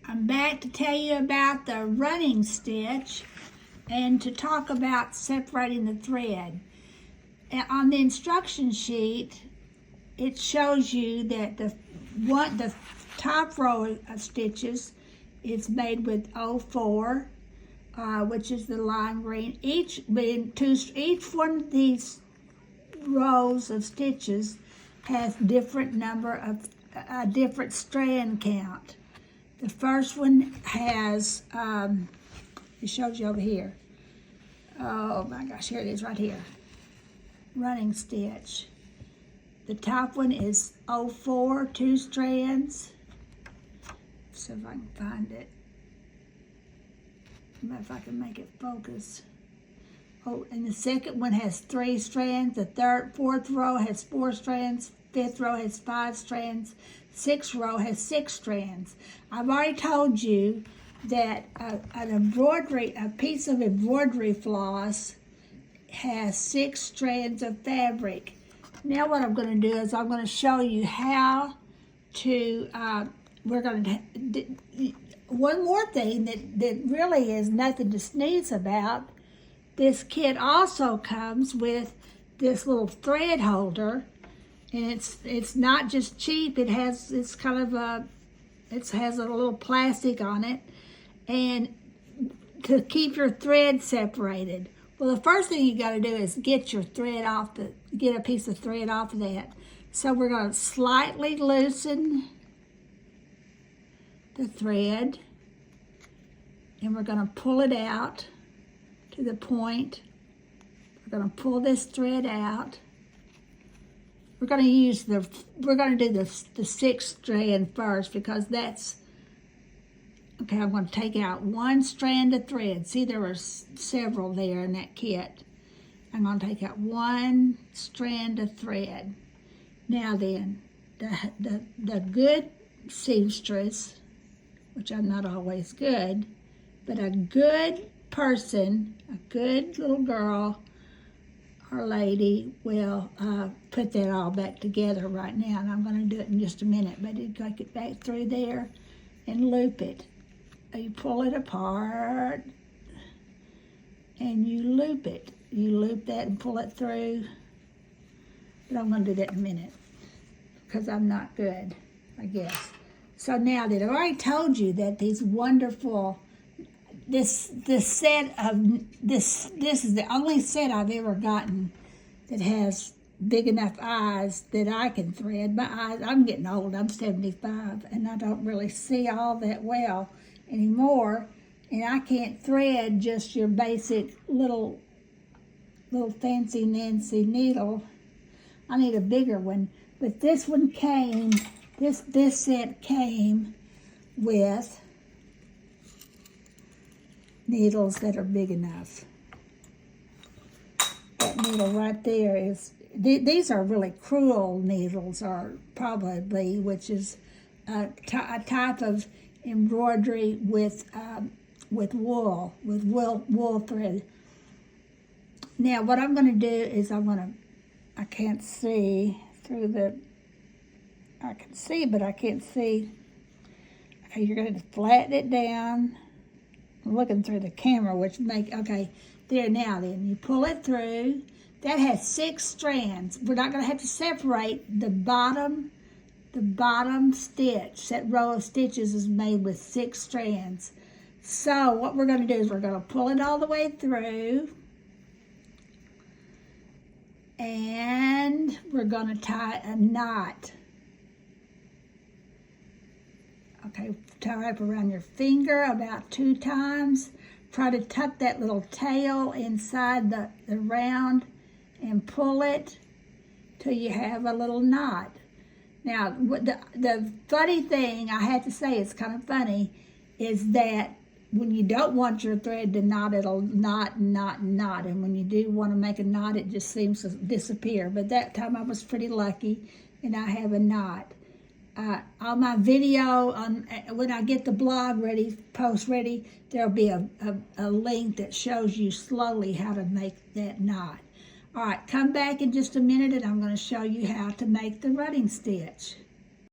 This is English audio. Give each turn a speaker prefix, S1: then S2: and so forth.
S1: I'm back to tell you about the running stitch and to talk about separating the thread. On the instruction sheet, it shows you that the top row of stitches is made with 04, which is the lime green. Each one of these rows of stitches has different number of different strand count. The first one has, it shows you over here. Oh my gosh, here it is right here. Running stitch. The top one is 04, 2 strands. See if I can find it. If I can make it focus. Oh, and the second one has 3 strands. The fourth row has 4 strands. Fifth row has 5 strands. Sixth row has 6 strands. I've already told you that a piece of embroidery floss has 6 strands of fabric. Now what I'm going to do is I'm going to show you how to, one more thing that really is nothing to sneeze about. This kit also comes with this little thread holder, and it's not just cheap. It has a little plastic on it, and to keep your thread separated. Well, the first thing you got to do is get a piece of thread off of that. So we're going to slightly loosen the thread, and we're going to pull it out to the point. We're going to pull this thread out. We're going to do the 6th strand first, because that's, okay, I'm going to take out 1 strand of thread. See, there were several there in that kit. I'm going to take out 1 strand of thread. Now then, the good seamstress, which I'm not always good, but a good person, a good little girl or lady will put that all back together right now, and I'm going to do it in just a minute. But you take it back through there and loop it. You pull it apart and you loop it. You loop that and pull it through. But I'm going to do that in a minute because I'm not good, I guess. So now that I've already told you that these wonderful, this is the only set I've ever gotten that has big enough eyes that I can thread. My eyes, I'm getting old, I'm 75, and I don't really see all that well anymore, and I can't thread just your basic little fancy Nancy needle. I need a bigger one. But this one came, this set came with needles that are big enough. That needle right there is, these are really crewel needles, or probably, which is a type of embroidery with wool thread. Now what I'm going to do is I can't see through I can see, but I can't see. Okay, you're going to flatten it down. I'm looking through the camera, okay, there now then. You pull it through. That has 6 strands. We're not going to have to separate the bottom stitch. That row of stitches is made with 6 strands. So what we're going to do is we're going to pull it all the way through, and we're going to tie a knot. Okay, tie up around your finger about 2 times. Try to tuck that little tail inside the round and pull it till you have a little knot. Now, the funny thing, I have to say, it's kind of funny, is that when you don't want your thread to knot, it'll knot. And when you do want to make a knot, it just seems to disappear. But that time I was pretty lucky, and I have a knot. On my video, when I get the blog post ready, there'll be a link that shows you slowly how to make that knot. All right, come back in just a minute, and I'm going to show you how to make the running stitch.